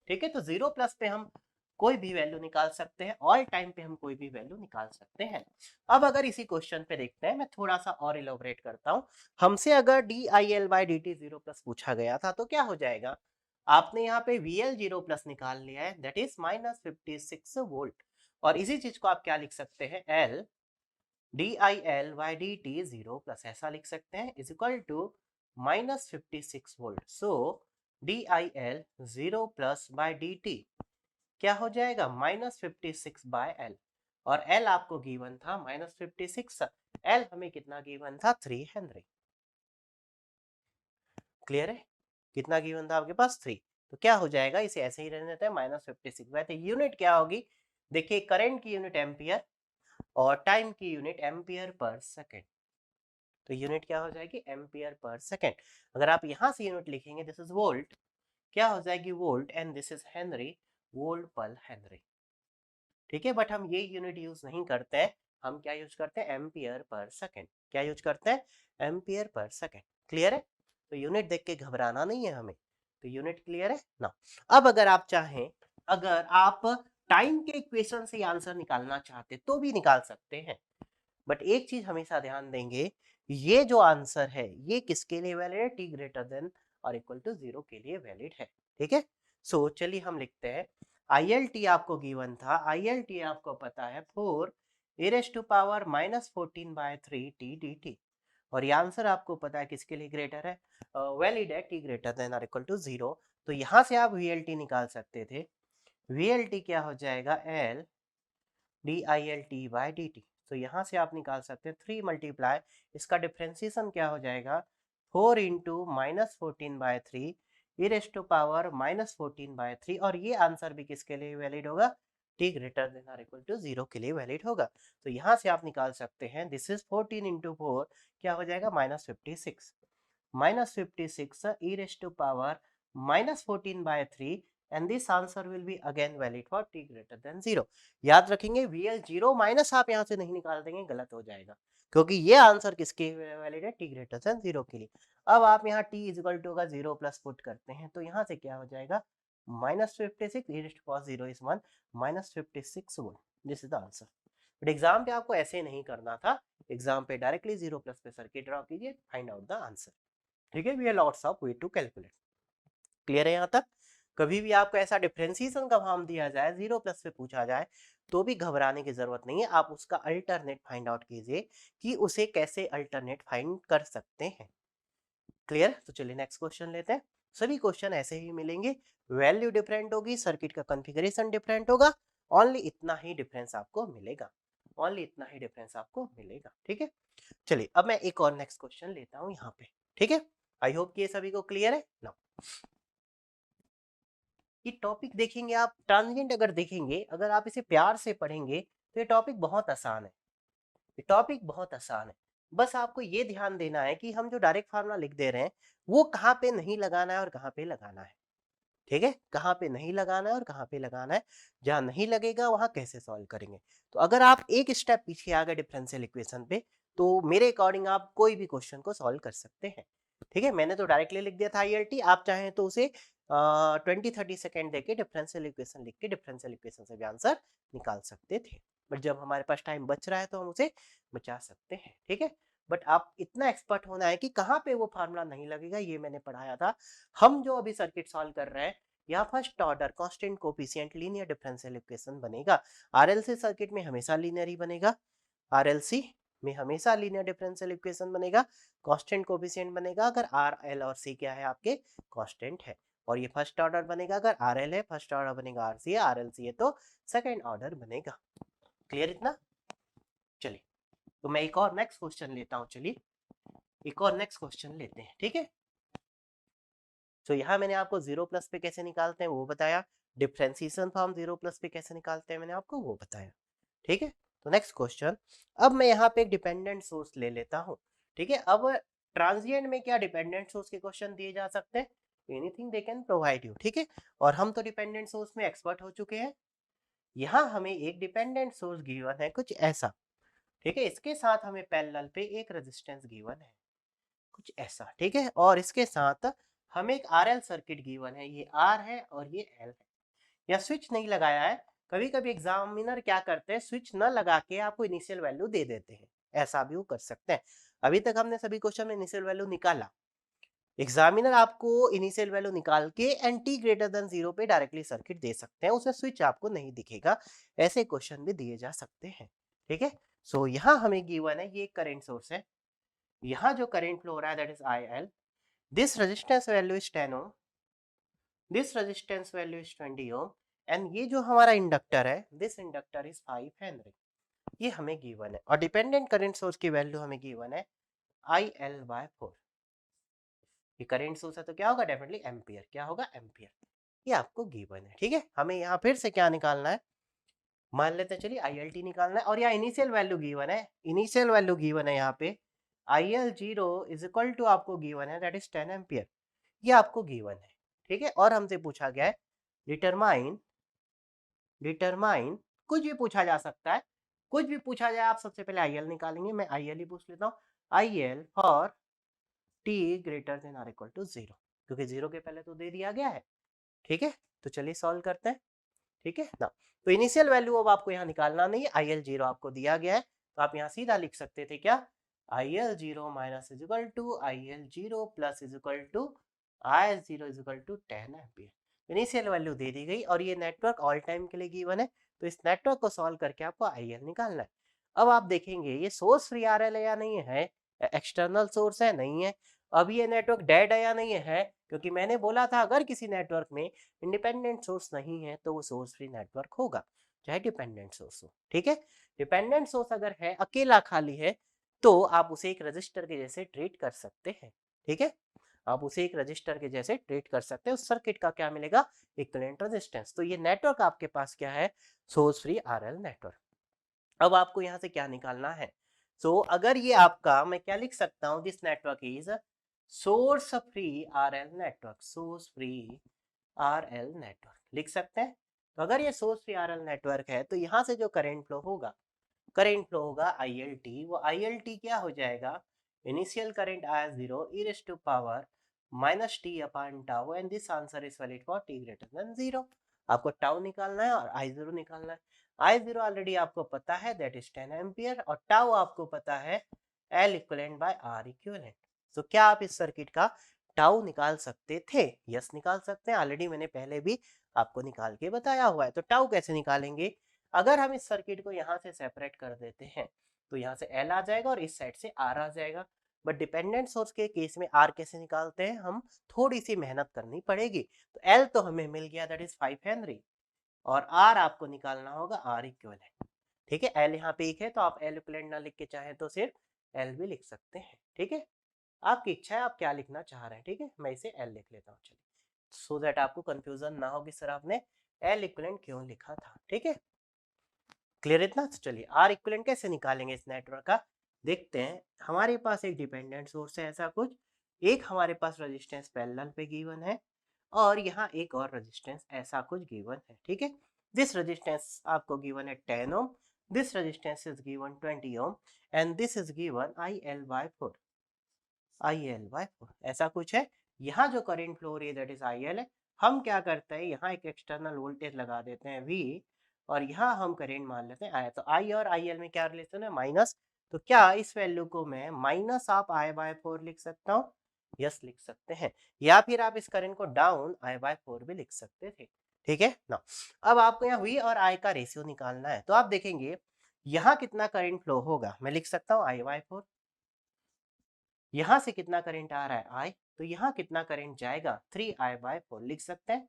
ठीक है, तो 0 प्लस पे हम कोई भी वैल्यू निकाल सकते हैं, ऑल टाइम पे हम कोई भी वैल्यू निकाल सकते हैं। अब अगर इसी क्वेश्चन पे देखते हैं, मैं थोड़ा सा और इलोबरेट करता हूं। हमसे अगर DIL/dt 0 प्लस पूछा गया था तो क्या हो जाएगा? आपने यहाँ पे VL 0 प्लस निकाल लिया है, दैट इज माइनस 56 वोल्ट, और इसी चीज को आप क्या लिख सकते हैं L DIL/dt 0 प्लस ऐसा लिख सकते हैं is equal to minus 56 volt. So DIL 0 plus by dt क्या हो जाएगा माइनस 56 बाय L, और L आपको गिवन था माइनस 56, L हमें कितना गिवन था 3 हेनरी। क्लियर है? कितना गिवन था आपके पास 3, तो क्या हो जाएगा इसे ऐसे ही रहने देते हैं माइनस 56। वैसे यूनिट क्या होगी? देखिए करंट की यूनिट एम्पियर और टाइम की यूनिट एम्पियर पर सेकेंड, तो यूनिट क्या हो जाएगी एम्पियर पर सेकेंड। अगर आप यहां से यूनिट लिखेंगे दिस इज वोल्ट, क्या हो जाएगी volt, and this is Henry, volt पर हेनरी। ठीक है, बट हम ये यूनिट यूज नहीं करते हैं, हम क्या यूज करते हैं एम्पियर पर सेकेंड। क्या यूज करते हैं? Ampere per second. क्लियर है? तो यूनिट देख के घबराना नहीं है हमें, तो यूनिट क्लियर है ना? अब अगर आप चाहें, अगर आप टाइम के इक्वेशन से आंसर निकालना चाहते तो भी निकाल सकते हैं, बट एक चीज हमेशा ध्यान देंगे, ये जो आंसर है ये किसके लिए वैलिड है? टी ग्रेटर देन और इक्वल टू 0 के लिए वैलिड है। ठीक है, सो चलिए हम लिखते हैं ILT आपको गिवन था, ILT आपको पता है 4 e raised to power minus 14/3 t dt, और ये आंसर आपको पता है किसके लिए ग्रेटर है? वैलिड है टी ग्रेटर देन और इक्वल टू 0। तो यहां से आप VLT निकाल सकते थे, VLT क्या हो जाएगा L DILT/dt, तो यहाँ से आप निकाल सकते हैं 3 मल्टीप्लाई, इसका डिफ्रेंसिएशन क्या हो जाएगा 4 into minus 14/3 e raise to power minus 14/3, और ये आंसर भी किसके लिए वैलिड होगा? टी ग्रेटर देन और इक्वल टू 0 के लिए वैलिड होगा। तो यहाँ से आप निकाल सकते हैं दिस इज 14 इंटू 4, क्या हो जाएगा minus 56, minus 56 e raise to power minus 14/3, and this answer will be again valid for t greater than 0। याद रखेंगे VL 0 माइनस आप यहाँ से नहीं निकाल देंगे, गलत हो जाएगा, क्योंकि ये आंसर किसके वैलिड है? टी ग्रेटर देन 0 के लिए। अब आप यहाँ t इजिकल टू का 0 प्लस पुट करते हैं, तो यहाँ से क्या हो जाएगा minus 56 e raised cos 0 is 1 minus 56 volt. This is the answer. But exam पे आपको ऐसे नहीं करना था, एग्जाम पे डायरेक्टली 0 प्लस पे सर्किट ड्रॉ कीजिए, फाइंड आउट द आंसर। ठीक है, we are lots of way to calculate. Clear है यहाँ तक? कभी भी आपको ऐसा डिफरेंशिएशन का फॉर्म दिया जाए, 0+ पे पूछा जाए, तो भी घबराने की जरूरत नहीं है। आप उसका अल्टरनेट फाइंड आउट कीजिए कि उसे कैसे अल्टरनेट फाइंड कर सकते हैं। क्लियर? तो चलिए नेक्स्ट क्वेश्चन लेते हैं। सभी क्वेश्चन ऐसे ही मिलेंगे, वैल्यू डिफरेंट होगी, सर्किट का कॉन्फ़िगरेशन डिफरेंट होगा, ओनली इतना ही डिफरेंस आपको मिलेगा, ओनली इतना ही डिफरेंस आपको मिलेगा। ठीक है, चलिए अब मैं एक और नेक्स्ट क्वेश्चन लेता हूँ यहाँ पे। ठीक है, आई होप कि ये सभी को क्लियर है। नाउ ये टॉपिक देखेंगे आप, ट्रांजिएंट अगर देखेंगे, अगर आप इसे प्यार से पढ़ेंगे तो ये टॉपिक बहुत आसान है, ये टॉपिक बहुत आसान है। बस आपको ये ध्यान देना है कि हम जो डायरेक्ट फार्मूला लिख दे रहे हैं वो कहाँ पे नहीं लगाना है और कहाँ पे लगाना है। ठीक है, कहाँ पे नहीं लगाना है और कहाँ पे लगाना है, जहाँ नहीं लगेगा वहां कैसे सॉल्व करेंगे। तो अगर आप एक स्टेप पीछे आ गए डिफरेंशियल इक्वेशन पे, तो मेरे अकॉर्डिंग आप कोई भी क्वेश्चन को सॉल्व कर सकते हैं। ठीक है, मैंने तो डायरेक्टली लिख दिया था ILT, आप चाहें तो उसे 20-30 सेकेंड देके डिफरेंशियल इक्वेशन लिख के डिफरेंशियल इक्वेशन से भी आंसर निकाल सकते थे, बट जब हमारे पास टाइम बच रहा है तो हम उसे बचा सकते हैं। ठीक है, बट आप इतना एक्सपर्ट होना है कि कहाँ पे वो फार्मूला नहीं लगेगा, ये मैंने पढ़ाया था। हम जो अभी सर्किट सॉल्व कर रहे हैं, या first order constant coefficient linear differential equation बनेगा। RLC सर्किट में हमेशा लीनियर ही बनेगा, RLC में हमेशा लीनियर डिफरेंशियल इक्वेशन बनेगा, कांस्टेंट कोफिशिएंट बनेगा अगर RL और C क्या है आपके कांस्टेंट है, और ये फर्स्ट ऑर्डर बनेगा अगर RL है, फर्स्ट ऑर्डर बनेगा RC है, RLC है तो सेकंड ऑर्डर बनेगा। क्लियर इतना? चलिए तो मैं एक और नेक्स्ट क्वेश्चन लेता हूँ, चलिए एक और नेक्स्ट क्वेश्चन लेते हैं। ठीक है, तो यहाँ मैंने आपको 0+ पे कैसे निकालते हैं वो बताया, डिफरेंशिएशन फॉर्म 0+ पे कैसे निकालते हैं मैंने आपको वो बताया। ठीक है, तो नेक्स्ट क्वेश्चन, अब मैं यहाँ पे एक डिपेंडेंट सोर्स ले लेता हूँ। ठीक है, अब ट्रांजिएंट में क्या डिपेंडेंट सोर्स के क्वेश्चन दिए जा सकते हैं, anything they can provide you. ठीक है, और हम तो डिपेंडेंट सोर्स में एक्सपर्ट हो चुके हैं। यहाँ हमें एक डिपेंडेंट सोर्स गिवन है कुछ ऐसा। ठीक है, इसके साथ हमें पैरेलल पे एक रेजिस्टेंस गिवन है कुछ ऐसा। ठीक है, और इसके साथ हमें एक RL सर्किट गिवन है, ये R है और ये L है, या स्विच नहीं लगाया है। कभी कभी एग्जामिनर क्या करते हैं, स्विच न लगा के आपको इनिशियल वैल्यू दे देते हैं, ऐसा भी वो कर सकते हैं। अभी तक हमने सभी क्वेश्चन में इनिशियल वैल्यू निकाला, एग्जामिनर आपको इनिशियल वैल्यू निकाल के n t 0 पे डायरेक्टली सर्किट दे सकते हैं, उसमें स्विच आपको नहीं दिखेगा, ऐसे क्वेश्चन भी दिए जा सकते हैं। ठीक है, सो यहाँ हमें गिवन है ये करंट सोर्स है, यहाँ जो करंट फ्लो हो रहा है that is IL, this resistance value is 10 ohm, this resistance value is 20 ohm, and ये जो हमारा इंडक्टर है this inductor is 5 हेनरी, ये हमें गिवन है, और डिपेंडेंट करंट सोर्स की वैल्यू हमें गिवन है IL/4। ये करंट सोर्स है तो क्या होगा, डेफिनेटली एम्पियर, क्या होगा एम्पियर, ये आपको गिवन है। ठीक है, हमें यहाँ फिर से क्या निकालना है, मान लेते हैं चलिए ILT निकालना है, और यहाँ इनिशियल वैल्यू गिवन है, इनिशियल वैल्यू गिवन है यहाँ पे IL0 इज इक्वल टू आपको गिवन है दैट इज 10 एम्पियर, ये आपको गिवन है। ठीक है, और हमसे पूछा गया है डिटरमाइन, डिटरमाइन कुछ भी पूछा जा सकता है, कुछ भी पूछा जाए, आप सबसे पहले IL निकालेंगे, मैं IL ही पूछ लेता हूँ, IL for t greater than or equal to 0, क्योंकि 0 के पहले तो दे दिया गया है। ठीक है, तो चलिए सॉल्व करते हैं। ठीक है ना, तो इनिशियल वैल्यू अब आपको यहाँ निकालना नहीं है, IL0 आपको दिया गया है, तो आप यहाँ सीधा लिख सकते थे क्या, IL0 minus is equal to IL0 plus is equal to IL0 is equal to 10 ampere. Initial value दे दी गई, और ये नेटवर्क ऑल टाइम के लिए गिवन है, तो इस नेटवर्क को सॉल्व करके आपको IL निकालना है। अब आप देखेंगे ये सोर्स फ्री RL है या नहीं है, एक्सटर्नल सोर्स है नहीं है, अब ये नेटवर्क डेड है या नहीं है, क्योंकि मैंने बोला था अगर किसी नेटवर्क में इंडिपेंडेंट सोर्स नहीं है तो वो सोर्स फ्री नेटवर्क होगा, चाहे डिपेंडेंट सोर्स हो। ठीक है, डिपेंडेंट सोर्स अगर है, अकेला खाली है, तो आप उसे एक रजिस्टर के जैसे ट्रीट कर सकते हैं। ठीक है, आप उसे एक रजिस्टर के जैसे ट्रीट कर सकते हैं, उस सर्किट का क्या मिलेगा, इक्विवेलेंट रेजिस्टेंस। तो ये नेटवर्क आपके पास क्या है, सोर्स फ्री RL नेटवर्क। अब आपको यहाँ से क्या निकालना है, अगर ये आपका, मैं क्या लिख सकता हूँ, this network is source free RL network, source free RL network लिख सकते हैं। तो अगर ये सोर्स फ्री RL नेटवर्क है, तो यहाँ से जो करंट फ्लो होगा, करंट फ्लो होगा ILT, वो ILT क्या हो जाएगा, initial current I0 e raised to power minus T upon tau, and this answer is valid for t greater than 0। आपको टाउ निकालना है और I0 निकालना है। I0 ऑलरेडी आपको पता है दैट इज 10 एम्पियर, और टाउ आपको पता है L equivalent by R equivalent. तो क्या आप इस सर्किट का टाउ निकाल सकते थे? यस निकाल सकते हैं, ऑलरेडी मैंने पहले भी आपको निकाल के बताया हुआ है। तो टाउ कैसे निकालेंगे? अगर हम इस सर्किट को यहाँ से सेपरेट कर देते हैं तो यहाँ से एल आ जाएगा और इस साइड से आर आ जाएगा। बट डिपेंडेंट सोर्स के केस में आर कैसे निकालते हैं? हम थोड़ी सी मेहनत करनी पड़ेगी। तो एल तो हमें मिल गया, दैट इज 5 हेनरी, और आर आपको निकालना होगा आर इक्विवेलेंट। ठीक है, एल यहाँ पे एक है तो आप एल इक्विवेलेंट ना लिख के चाहें तो सिर्फ एल भी लिख सकते हैं। ठीक है, आपकी इच्छा है आप क्या लिखना चाह रहे हैं। ठीक है, मैं इसे एल लिख लेता हूँ, चलिए, सो दैट आपको कंफ्यूजन ना हो कि सर आपने एल इक्विवेलेंट क्यों लिखा था। ठीक है, क्लियर इतना? तो चलिए आर इक्विवेलेंट कैसे निकालेंगे इस नेटवर्क का, देखते हैं। हमारे पास एक डिपेंडेंट सोर्स है ऐसा कुछ, एक हमारे पास रेजिस्टेंस पैरेलल पे गिवन है, और यहाँ एक और रेजिस्टेंस ऐसा कुछ गिवन है। ठीक है, दिस रेजिस्टेंस आपको गिवन है 10 ohm, this resistance is given 20 ohm, and this is given IL/4, IL/4 ऐसा कुछ है। यहाँ जो करंट फ्लो हो रही है दैट इज IL है। हम क्या करते हैं, यहाँ एक एक्सटर्नल वोल्टेज लगा देते हैं V, और यहाँ हम करंट मान लेते हैं I। तो I और IL में क्या रिलेशन है? माइनस। तो क्या इस वैल्यू को मैं माइनस आप I/4 लिख सकता हूँ? यस लिख सकते हैं। या फिर आप इस करंट को डाउन I/4 भी लिख सकते थे। ठीक है ना, अब आपको यहाँ V और I का रेशियो निकालना है। तो आप देखेंगे यहाँ कितना करंट फ्लो होगा, मैं लिख सकता हूँ I/4। यहाँ से कितना करंट आ रहा है? I, तो यहाँ कितना करंट जाएगा? 3I/4 लिख सकते हैं।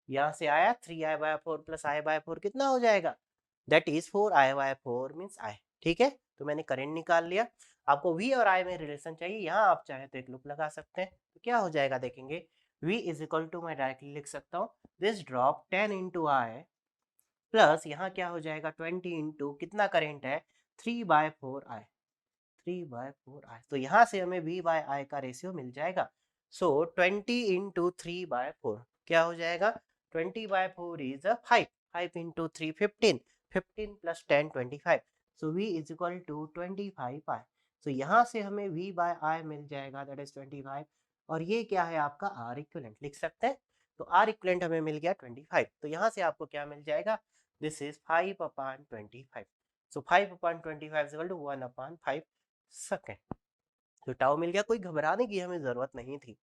यहाँ से आया 3I/4 प्लस I/4 कितना हो जाएगा? That is 4I/4 means I। ठीक है, तो मैंने करंट निकाल लिया। आपको V और I में रिलेशन चाहिए, यहाँ आप चाहे तो एक लूप लगा सकते हैं। तो क्या हो जाएगा देखेंगे, V इज इक्वल टू, मैं डायरेक्टली लिख सकता हूँ this drop 10 into I plus यहाँ क्या हो जाएगा 20 इंटू कितना करंट है? 3/4I, 3/4I। तो यहाँ से हमें V/I का रेशियो मिल जाएगा। सो 20 इंटू 3/4 क्या हो जाएगा? 20/4 is 5, 5 into 3 15, 15 plus 10 25। So V is equal to 25I। तो यहाँ से हमें V/I मिल जाएगा दैट इज 25, और ये क्या है आपका R इक्विवेलेंट लिख सकते हैं। तो R इक्विवेलेंट हमें मिल गया 25। तो यहाँ से आपको क्या मिल जाएगा? This is 5/25। So 5/25 is equal to 1/5 second. तो टाउ मिल गया, कोई घबराने की हमें जरूरत नहीं थी।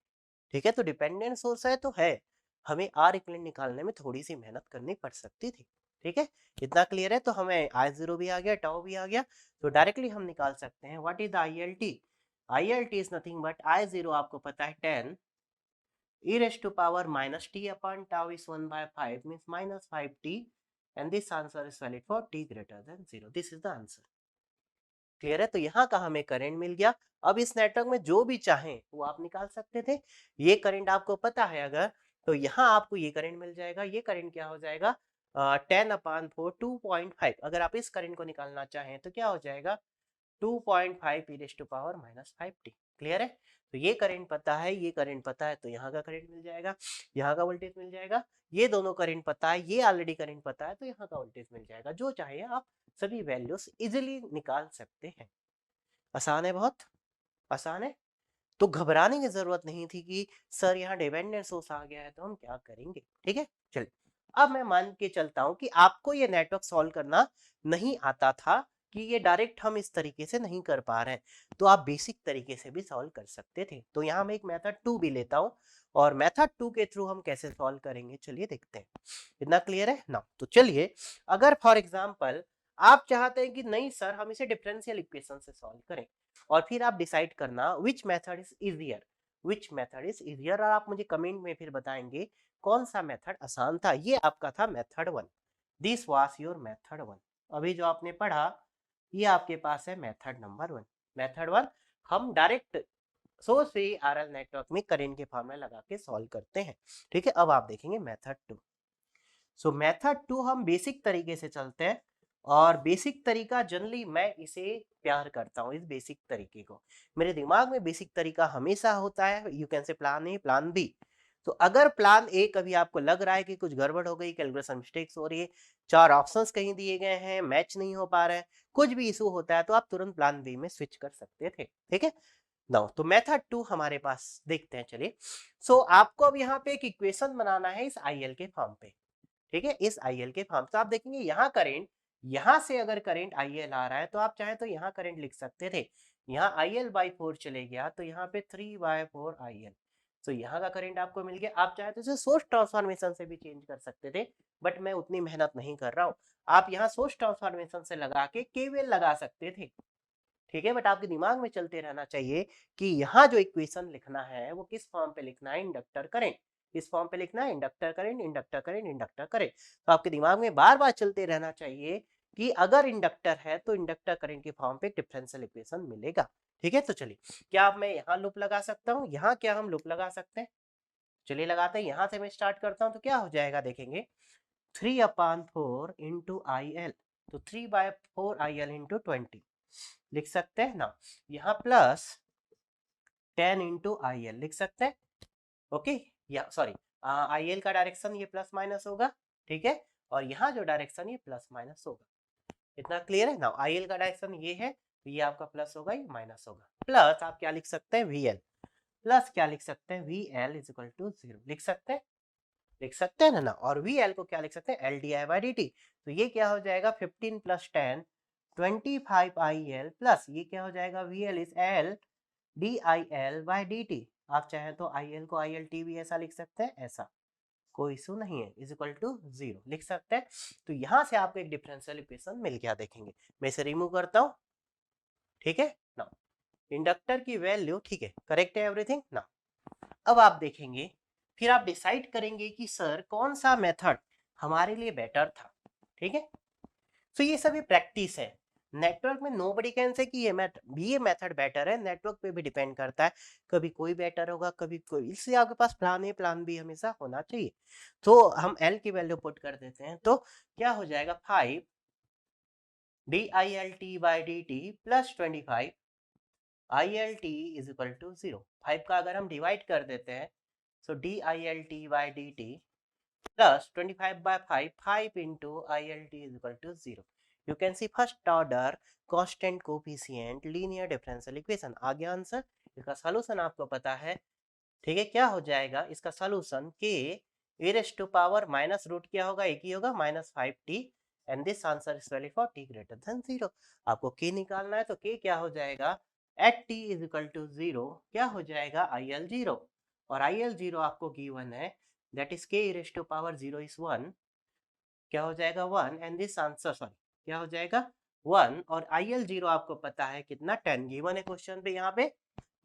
ठीक है, तो डिपेंडेंट सोर्स है तो है, हमें आर इक्विवेलेंट निकालने में थोड़ी सी मेहनत करनी पड़ सकती थी। ठीक है, इतना क्लियर है? तो हमें I0 भी आ गया, टाउ भी आ गया, तो डायरेक्टली हम निकाल सकते हैं what is ILT। ILT is nothing but I0 आपको पता है 10 e raised to power minus t upon tau is 1/5 means minus 5t, and this answer is valid for t greater than 0. This is the answer. Clear है? तो यहाँ का हमें current मिल गया। अब इस नेटवर्क में जो भी चाहें वो आप निकाल सकते थे। ये करंट आपको पता है अगर, तो यहाँ आपको ये करंट मिल जाएगा। ये करंट क्या हो जाएगा? 10/4 2.5। अगर आप इस करंट को निकालना चाहें तो क्या हो जाएगा? 2.5 e raised to power minus 5t। Clear है? तो ये करंट पता है, ये करंट पता है, तो यहाँ का करंट मिल जाएगा, यहाँ का वोल्टेज मिल जाएगा। ये दोनों करंट पता है, ये ऑलरेडी करंट पता है, तो यहाँ का वोल्टेज मिल जाएगा। जो चाहे आप सभी वैल्यूज इजिली निकाल सकते हैं। आसान है, बहुत आसान है। तो घबराने की जरूरत नहीं थी कि सर यहाँ डिपेंडेंट सोर्स आ गया है तो हम क्या करेंगे। ठीक है, चलिए अब मैं मान के चलता हूँ कि आपको ये नेटवर्क सॉल्व करना नहीं आता था, कि ये डायरेक्ट हम इस तरीके से नहीं कर पा रहे हैं, तो आप बेसिक तरीके से भी सॉल्व कर सकते थे। तो यहाँ मैं एक मेथड 2 भी लेता हूँ, और मेथड 2 के थ्रू हम कैसे सॉल्व करेंगे चलिए देखते हैं। इतना क्लियर है ना? तो चलिए, अगर फॉर एग्जाम्पल आप चाहते हैं कि नहीं सर हम इसे डिफरेंशियल इक्वेशन से सॉल्व करें, और फिर आप डिसाइड करना which method is easier, which method is easier, और आप मुझे कमेंट में फिर बताएंगे कौन सा मेथड आसान था। ये आपका था method 1, this was your method 1। अभी जो आपने पढ़ा ये आपके पास है मेथड नंबर 1। मेथड 1 हम direct source free RL network में करंट के फॉर्मूला लगा के सॉल्व करते हैं। ठीक है, अब आप देखेंगे मेथड 2। सो मेथड 2 हम बेसिक तरीके से चलते हैं, और बेसिक तरीका जनरली मैं इसे प्यार करता हूँ, इस बेसिक तरीके को। मेरे दिमाग में बेसिक तरीका हमेशा होता है, you can say plan A plan B. तो अगर प्लान ए कभी आपको लग रहा है कि कुछ गड़बड़ हो गई, कैलकुलेशन मिस्टेक्स हो रही है, 4 ऑप्शंस कहीं दिए गए हैं, मैच नहीं हो पा रहे हैं, कुछ भी इशू होता है, तो आप तुरंत प्लान बी में स्विच कर सकते थे। ठीक है, नाउ तो मेथड 2 हमारे पास देखते हैं चलिए। सो आपको अब यहाँ पे एक इक्वेशन बनाना है इस IL के फॉर्म पे। ठीक है, इस IL के फॉर्म, तो आप देखेंगे यहाँ करंट, यहाँ से अगर करंट IL आ रहा है तो आप चाहे तो यहाँ करंट लिख सकते थे। यहाँ IL/4 चले गया तो यहाँ पे 3/4 IL, तो यहाँ का करंट आपको मिल गया। आप चाहे तो इसे सोर्स ट्रांसफॉर्मेशन से भी चेंज कर सकते थे, बट मैं उतनी मेहनत नहीं कर रहा हूँ। आप यहाँ सोर्स ट्रांसफॉर्मेशन से लगा के केवीएल लगा सकते थे, ठीक है, बट आपके दिमाग में चलते रहना चाहिए कि यहाँ जो इक्वेशन लिखना है वो किस फॉर्म पे लिखना है, इंडक्टर करंट, इस फॉर्म पे लिखना है, inductor current, inductor current, inductor current. तो आपके दिमाग में बार बार चलते रहना चाहिए कि अगर इंडक्टर है तो इंडक्टर करंट के फॉर्म पे डिफरेंशियल इक्वेशन मिलेगा, ठीक है। तो चलिए, क्या अब मैं यहाँ लूप लगा सकता हूँ, यहाँ क्या हम लूप लगा सकते हैं, चलिए लगाते हैं। यहाँ से मैं स्टार्ट करता हूँ तो क्या हो जाएगा देखेंगे, 3/4 इंटू आई एल, तो 3/4 IL इंटू 20 लिख सकते हैं ना। यहाँ प्लस 10 इंटू आई एल लिख सकते हैं, ओके, या सॉरी, आई एल का डायरेक्शन ये प्लस माइनस होगा, ठीक है, और यहाँ जो डायरेक्शन ये प्लस माइनस होगा। इतना क्लियर है ना। आई एल का डायरेक्शन ये है, तो ये आपका प्लस होगा, ये माइनस होगा। प्लस आप क्या लिख सकते हैं, वी एल, प्लस क्या लिख सकते हैं, V L is equal to 0 लिख सकते हैं, लिख सकते हैं ना। और वी एल को क्या लिख सकते हैं, L D I by D T. तो ये क्या हो जाएगा, 15 प्लस 10 25 आई एल, प्लस ये क्या हो जाएगा, we L is L D I L by D T. आप चाहे तो आई एल को आई एल टी भी ऐसा लिख सकते हैं, ऐसा कोई इशू नहीं है, इज इक्वल टू 0 लिख सकते हैं। तो यहाँ से आपको एक डिफरेंशियल इक्वेशन मिल गया, देखेंगे मैं इसे रिमूव करता हूँ, ठीक है ना। इंडक्टर की वैल्यू, ठीक है, करेक्ट है एवरीथिंग ना। अब आप देखेंगे, फिर आप डिसाइड करेंगे कि सर कौन सा मेथड हमारे लिए बेटर था, ठीक है। तो ये सभी प्रैक्टिस है। नेटवर्क में नोबडी कैन से कि ये मेथड बेटर है, नेटवर्क पे भी डिपेंड करता है, कभी कोई बेटर होगा, कभी कोई, इसलिए आपके पास प्लान ए प्लान बी हमेशा होना चाहिए। तो हम एल की वैल्यू पुट कर देते हैं, तो क्या हो जाएगा, 5 D I L T by D T plus 25 I L T is equal to 0। 5 का अगर हम डिवाइड कर देते हैं, so dilt by dt plus 25 by 5 into ILT is equal to 0. You can see first order constant coefficient linear differential equation। आ गया answer. इसका solution आपको पता है, ठीक है, क्या हो जाएगा इसका solution, k e raised to power minus root क्या होगा, एक ही होगा, -5t and this answer is valid for t greater than 0। आपको k निकालना है, तो k क्या हो जाएगा, at t is equal to 0 क्या हो जाएगा, IL0, और IL0 आपको गिवन है, that is k raised to power 0 is 1, क्या हो जाएगा 1, एंड दिस आंसर, सॉरी, क्या हो जाएगा 1, और IL0 आपको पता है कितना, 10 गिवन है क्वेश्चन पे, यहाँ पे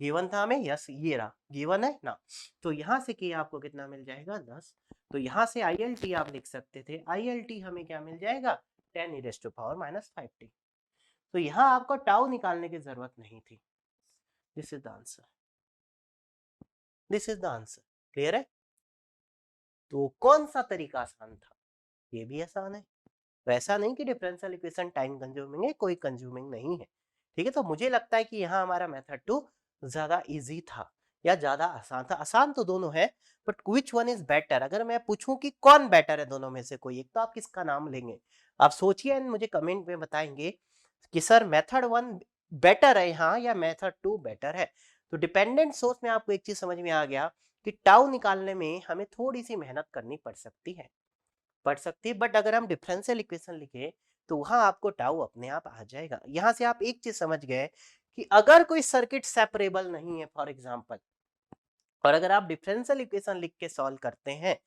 गिवन था हमें, यस ये रहा गिवन है ना। तो यहाँ से k आपको कितना मिल जाएगा, 10। तो यहाँ से ILT आप लिख सकते थे, ILT हमें क्या मिल जाएगा, 10 e raised to power -5t। तो यहाँ आपको टाउ निकालने की जरूरत नहीं थी। This is the answer, this is the answer, clear है। तो कौन सा तरीका आसान था, ये भी आसान है। तो ऐसा नहीं कि डिफरेंशियल इक्वेशन टाइम कंज्यूमिंग है, कोई कंज्यूमिंग नहीं है, ठीक है। तो मुझे लगता है कि यहाँ हमारा मेथड 2 ज्यादा इजी था या ज्यादा आसान था। आसान तो दोनों है, but which one is better, अगर मैं पूछूं कि कौन बेटर है दोनों में से कोई एक, तो आप किसका नाम लेंगे, आप सोचिए एंड मुझे कमेंट में बताएंगे कि सर मेथड 1 बेटर है यहाँ या मेथड 2 बेटर है। तो डिपेंडेंट सोर्स में आपको एक चीज समझ में आ गया कि टाउ निकालने में हमें थोड़ी सी मेहनत करनी पड़ सकती है, बट अगर हम डिफरेंशियल इक्वेशन लिखे तो वहां आपको टाउ अपने आप आ जाएगा। यहां से आप एक चीज समझ गए कि अगर कोई सर्किट सेपरेबल नहीं है फॉर एग्जांपल, और अगर आप डिफरेंशियल इक्वेशन लिख के सॉल्व करते हैं,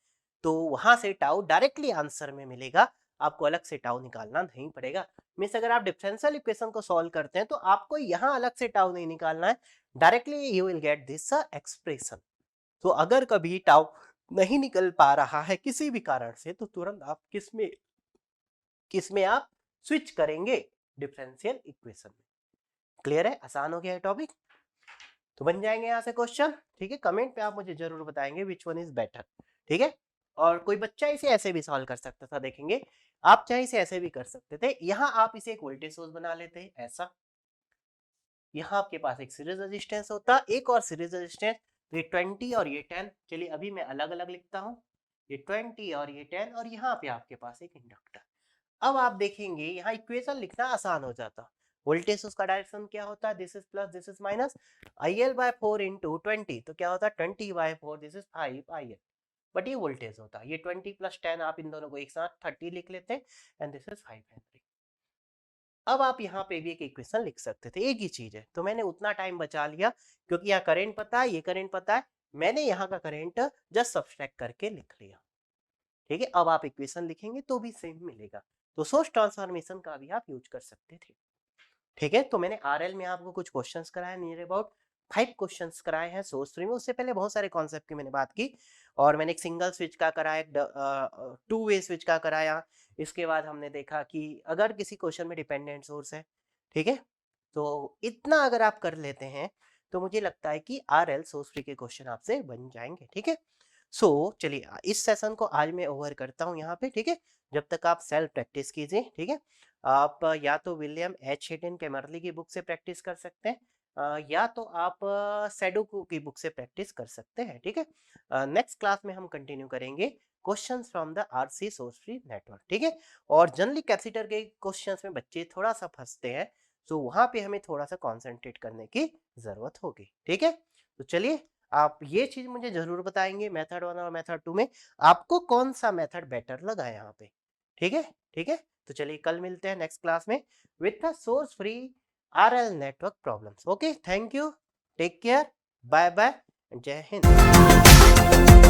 तो वहां से टाउ डायरेक्टली आंसर में मिलेगा, आपको अलग से टाउ निकालना नहीं पड़ेगा। मीन्स अगर आप डिफरेंशियल इक्वेशन को सॉल्व करते हैं तो आपको यहाँ अलग से टाउ नहीं निकालना है, directly you will get this expression. तो अगर कभी टाउ नहीं निकल पा रहा है किसी भी कारण से, तो तुरंत आप किसमें आप स्विच करेंगे, डिफरेंशियल इक्वेशन में। क्लियर है, आसान हो गया है टॉपिक। तो बन जाएंगे यहाँ से क्वेश्चन, ठीक है। कमेंट पे आप मुझे जरूर बताएंगे विच वन इज बेटर, ठीक है। और कोई बच्चा इसे ऐसे भी सॉल्व कर सकता था, देखेंगे आप चाहे इसे ऐसे भी कर सकते थे। यहाँ आप इसे एक वोल्टेज सोर्स बना लेते ऐसा, यहाँ आपके पास एक सीरीज रेजिस्टेंस होता, एक और सीरीज रेजिस्टेंस, तो ये 20 और ये 10। चलिए अभी मैं अलग अलग लिखता हूँ, ये 20 और ये 10, और यहाँ पे आपके पास एक इंडक्टर। अब आप देखेंगे यहाँ इक्वेशन लिखना आसान हो जाता, वोल्टेज उसका डायरेक्शन क्या होता है, this is plus this is minus, IL/4 into 20, तो क्या होता है 20/4, दिस इज 5 IL, बट ये वोल्टेज होता है, ये 20 प्लस 10 आप इन दोनों को एक साथ 30 लिख लेते हैं, एंड दिस इज 5 हेनरी। अब आप यहाँ पे भी एक इक्वेशन लिख सकते थे, एक ही चीज है, तो मैंने उतना टाइम बचा लिया क्योंकि यहाँ करंट पता है, ये करंट पता है, मैंने यहाँ का करंट जस्ट सब्सट्रैक्ट करके लिख लिया, ठीक है। अब आप इक्वेशन लिखेंगे तो भी सेम मिलेगा, तो सोर्स ट्रांसफॉर्मेशन का भी आप यूज कर सकते थे, ठीक है। तो मैंने आरएल में आपको कुछ क्वेश्चंस कराए, नियर अबाउट 5 क्वेश्चंस कराए हैं सोर्स फ्री में। उससे पहले बहुत सारे कॉन्सेप्ट की मैंने बात की, और मैंने एक सिंगल स्विच का कराया, एक 2 वे स्विच का कराया। इसके बाद हमने देखा कि अगर किसी क्वेश्चन में डिपेंडेंट सोर्स है, ठीक है, तो इतना अगर आप कर लेते हैं तो मुझे लगता है कि आरएल सोर्स फ्री के क्वेश्चन आपसे बन जाएंगे, ठीक है। सो चलिए इस सेशन को आज मैं ओवर करता हूँ यहाँ पे, ठीक है। जब तक आप सेल्फ प्रैक्टिस कीजिए, ठीक है। आप या तो विलियम एच हेडन कैमरली की बुक से प्रैक्टिस कर सकते हैं, या तो आप सैडोकू की बुक से प्रैक्टिस कर सकते हैं, ठीक है। नेक्स्ट क्लास में हम कंटिन्यू करेंगे questions from the RC source free network, ठीक है। और जनरली कैपेसिटर के क्वेश्चंस में बच्चे थोड़ा सा फंसते हैं, तो वहां पे हमें थोड़ा सा कॉन्सेंट्रेट करने की जरूरत होगी, ठीक है। तो चलिए, आप ये चीज मुझे जरूर बताएंगे मेथड 1 और मेथड 2 में आपको कौन सा मेथड बेटर लगा यहाँ पे, ठीक है, ठीक है। तो चलिए कल मिलते हैं नेक्स्ट क्लास में with the source free RL network problems. Okay, thank you, take care, bye bye, जय हिंद।